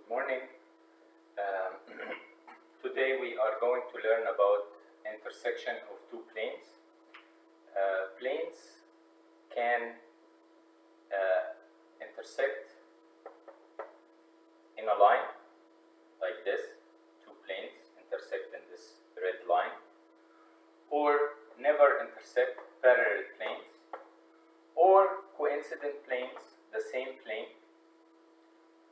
morning. Um, Today we are going to learn about intersection of two planes. Planes can intersect in a line like this. Two planes intersect in this red line, or never intersect, parallel planes, or coincident planes, the same plane.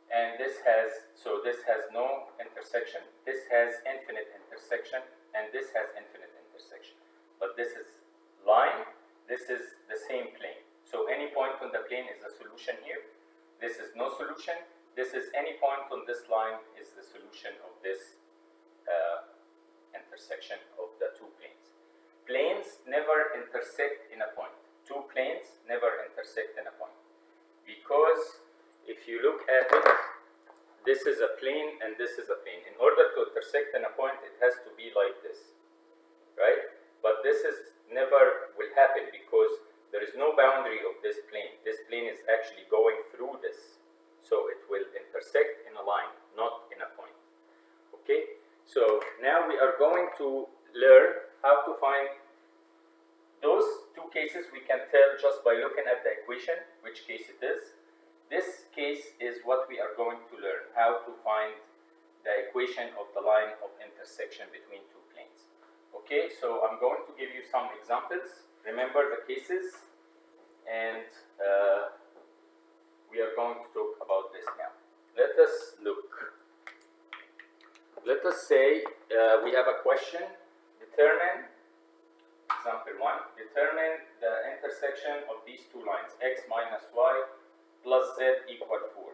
And this has no intersection, this has infinite intersection, and this has infinite intersection. But this is line, this is the same plane. So any point on the plane is a solution here. This is no solution. This is any point on this line is the solution of this intersection of the two planes. Planes never intersect in a point. Two planes never intersect in a point. Because if you look at it, this is a plane and this is a plane. In order to intersect in a point, it has to be like this, right? But this is never will happen because there is no boundary of this plane. This plane is actually going through this. So it will intersect in a line, not in a point. Okay? So now we are going to learn how to find those two cases. We can tell just by looking at the equation which case it is. This case is what we are going to learn, how to find the equation of the line of intersection between two planes. Okay, so I'm going to give you some examples. Remember the cases, and we are going to talk about this now. Let us look. Let us say we have a question. Determine, example 1, determine the intersection of these two lines, x minus y plus z equal 4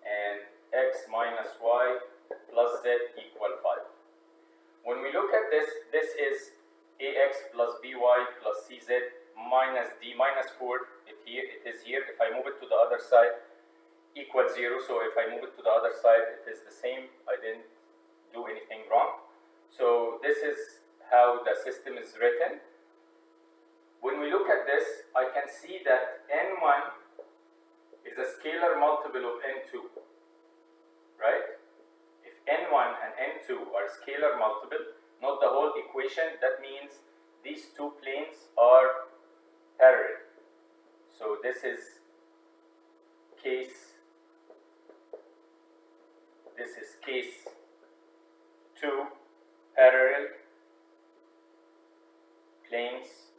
and x minus y plus z equal 5. When we look at this, this is ax plus by plus cz minus d minus 4. It is here. If I move it to the other side, equals 0. So if I move it to the other side, it is the same. I didn't do anything wrong. So this is how the system is written. When we look at this, I can see that n1 is a scalar multiple of n2, right? If n1 and n2 are scalar multiple, not the whole equation, that means these two planes are parallel. So this is case 2, parallel planes,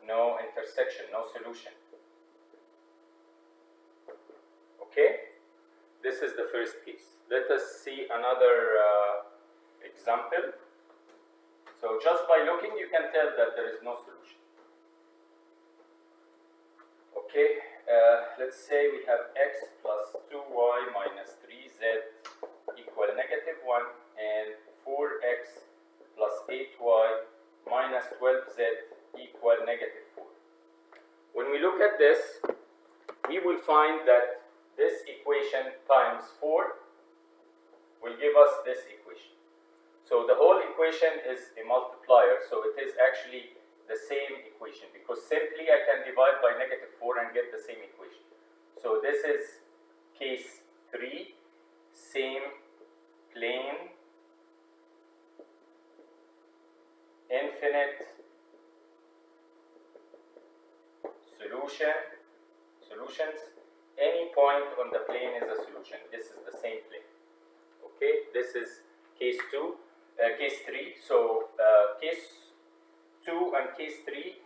no intersection, no solution. Okay, this is the first case. Let us see another example. So just by looking, you can tell that there is no solution. Okay, let's say we have x plus 2y minus 3z equal negative 1 and 4x plus 8y minus 12z equal negative 4. When we look at this, we will find that this equation times 4 will give us this equation. So the whole equation is a multiplier, so it is actually the same equation because simply I can divide by negative 4 and get the same equation. So this is case 3, same plane, infinite solutions. Any point on the plane is a solution. This is the same plane. Okay, this is case 3. So case 2 and case 3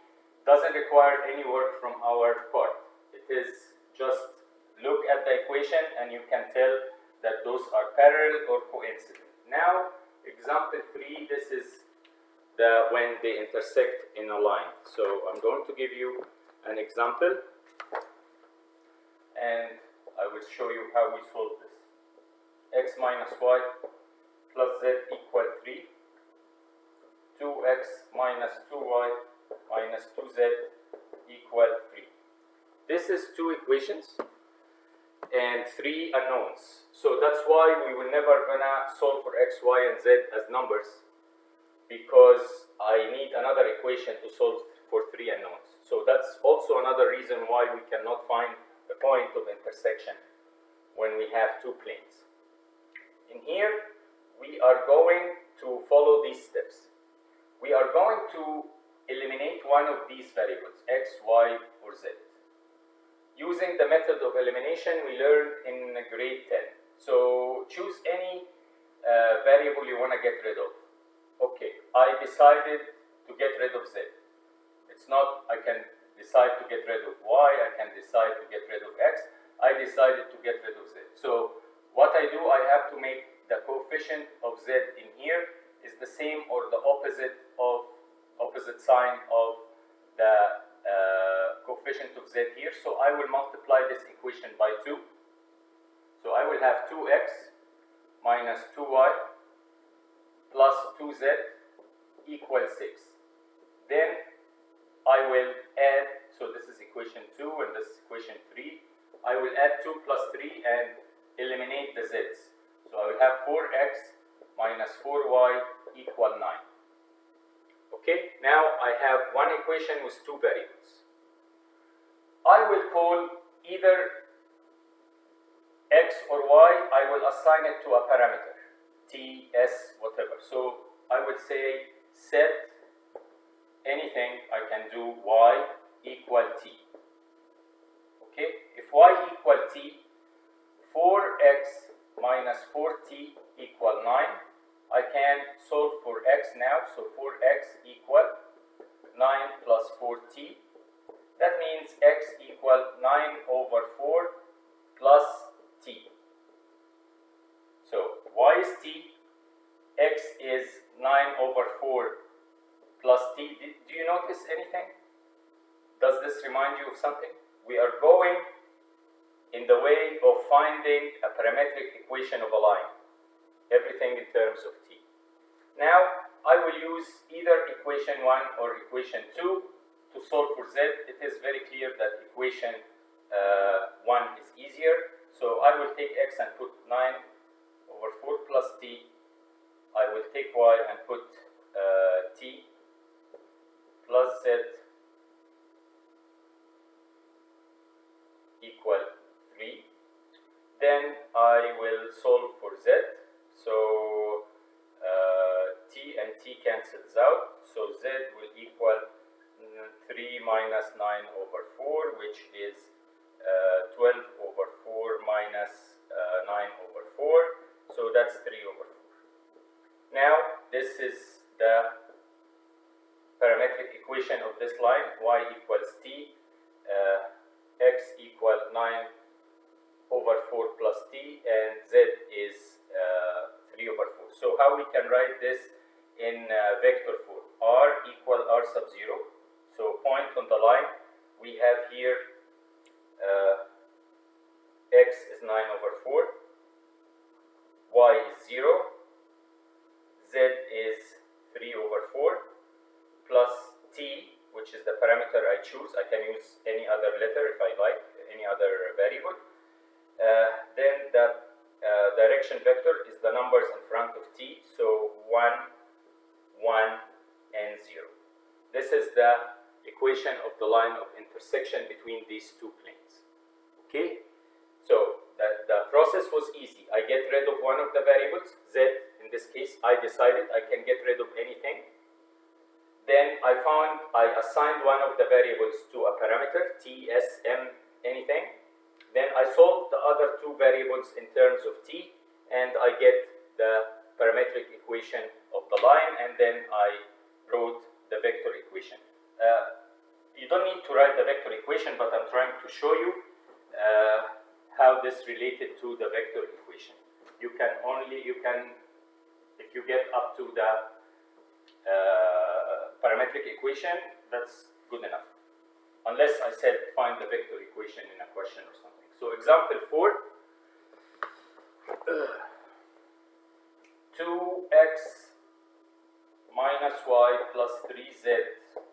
doesn't require any work from our part. It is just look at the equation and you can tell that those are parallel or coincident. Now, example 3, this is when they intersect in a line. So I'm going to give you an example and I will show you how we solve this. X minus y plus z equal 3, 2x minus 2y minus 2z equal 3. This is two equations and 3 unknowns. So that's why we will never gonna solve for x, y, and z as numbers, because I need another equation to solve for 3 unknowns. So that's also another reason why we cannot find the point of intersection when we have two planes. In here, we are going to follow these steps. We are going to eliminate one of these variables, x, y, or z, using the method of elimination we learned in grade 10. So choose any variable you want to get rid of. Okay, I decided to get rid of z. It's not I can decide to get rid of y, I can decide to get rid of x. I decided to get rid of z. So what I do, I have to make the coefficient of z in here is the same or the opposite sign of the coefficient of z here. So I will multiply this equation by 2. So I will have 2x minus 2y plus 2z equals 6. Then I will add, so this is equation 2 and this is equation 3. I will add 2 plus 3 and eliminate the z's. So I will have 4x minus 4y equal 9. Okay, now I have one equation with two variables. I will call either x or y, I will assign it to a parameter, t, s, whatever. So I would say set anything, I can do y equal t. Okay, if y equal t, 4x minus 4t equal 9. I can solve for x now, so 4x equal 9 plus 4t. That means x equal 9 over 4 plus t. So y is t, x is 9 over 4 plus t. Do you notice anything? Does this remind you of something? We are going in the way of finding a parametric equation of a line. Everything in terms of t. Now, I will use either equation 1 or equation 2 to solve for z. It is very clear that equation 1 is easier. So I will take x and put 9 over 4 plus t. I will take y and put t plus z equal 3. Then I will solve for z. So t and t cancels out. So z will equal 3 minus 9 over 4, which is 12 over 4 minus 9 over 4. So that's 3 over 4. Now this is the parametric equation of this line. Y equals t, x equal 9 over 4 plus t, and z is 3 over 4. So how we can write this in vector form? R equal r sub 0. So point on the line, we have here x is 9 over 4, y is 0, z is 3 over 4, plus t, which is the parameter I choose. I can use any other letter if I like, any other variable. Then the direction vector is the numbers in front of t, so 1, 1, and 0. This is the equation of the line of intersection between these two planes. Okay, so the process was easy. I get rid of one of the variables, z. In this case, I decided I can get rid of anything. Then I assigned one of the variables to a parameter, t, s, m, anything. Then I solved the other two variables in terms of t, and I get the parametric equation of the line, and then I wrote the vector equation. You don't need to write the vector equation, but I'm trying to show you how this related to the vector equation. You can, if you get up to the parametric equation, that's good enough. Unless I said find the vector equation in a question or something. So example 4, 2x minus y plus 3z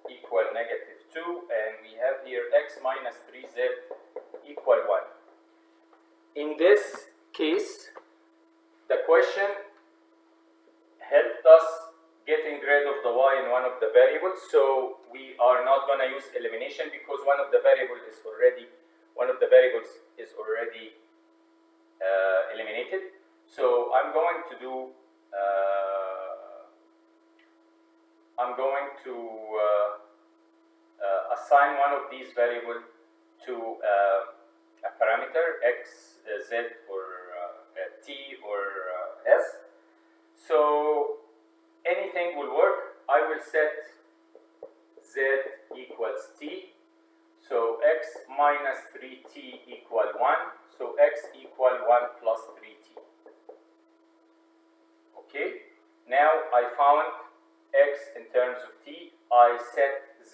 equal negative 2, and we have here x minus 3z equal 1. In this case, the question helped us getting rid of the y in one of the variables, so we are not going to use elimination because one of the variables is already coordinated. So I'm going to do assign one of these variables to a parameter x, z, or t, or s. So anything will work. I will set z equals t. So x minus 3t equal 1. So x equal 1 plus 3t. Okay. Now I found x in terms of t. I set z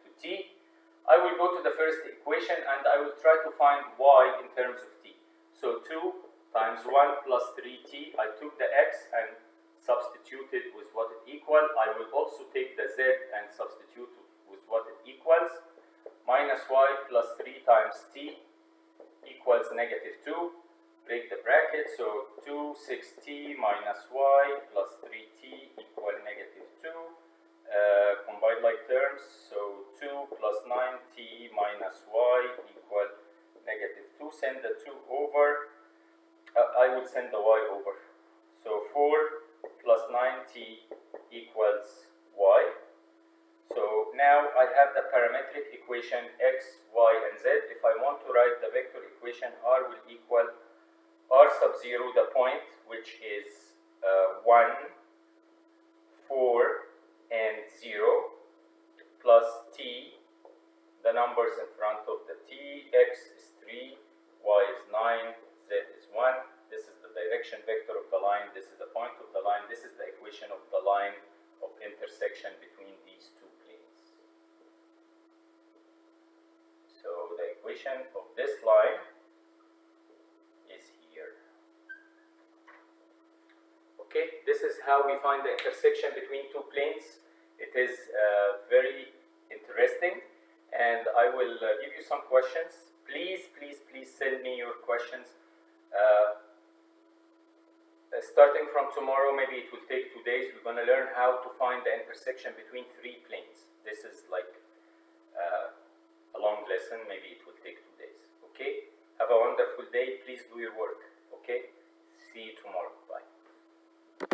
to t. I will go to the first equation and I will try to find y in terms of t. So 2 times 1 plus 3t. I took the x and substituted with what it equals. I will also take the z and substitute with what it equals. Minus y plus 3 times t equals negative 2. Break the bracket, so 2, 6t minus y plus 3t equal negative 2. Combine like terms, so 2 plus 9t minus y equal negative 2. Send the 2 over. I will send the y over. So 4 plus 9t equals y. So now I have the parametric equation x, y, and z. If I want to write the vector equation, r will equal r sub 0, the point, which is 1, 4, and 0, plus t, the numbers in front of the t. X is 3, y is 9, z is 1. This is the direction vector of the line. This is the point of the line. This is the equation of the line of intersection between these two planes. So the equation of this line is here. Okay, this is how we find the intersection between two planes. It is very interesting, and I will give you some questions. Please send me your questions. Starting from tomorrow, maybe it will take 2 days, we're going to learn how to find the intersection between 3 planes. This is like a long lesson, maybe it will take 2 days. Okay? Have a wonderful day. Please do your work. Okay? See you tomorrow. Bye.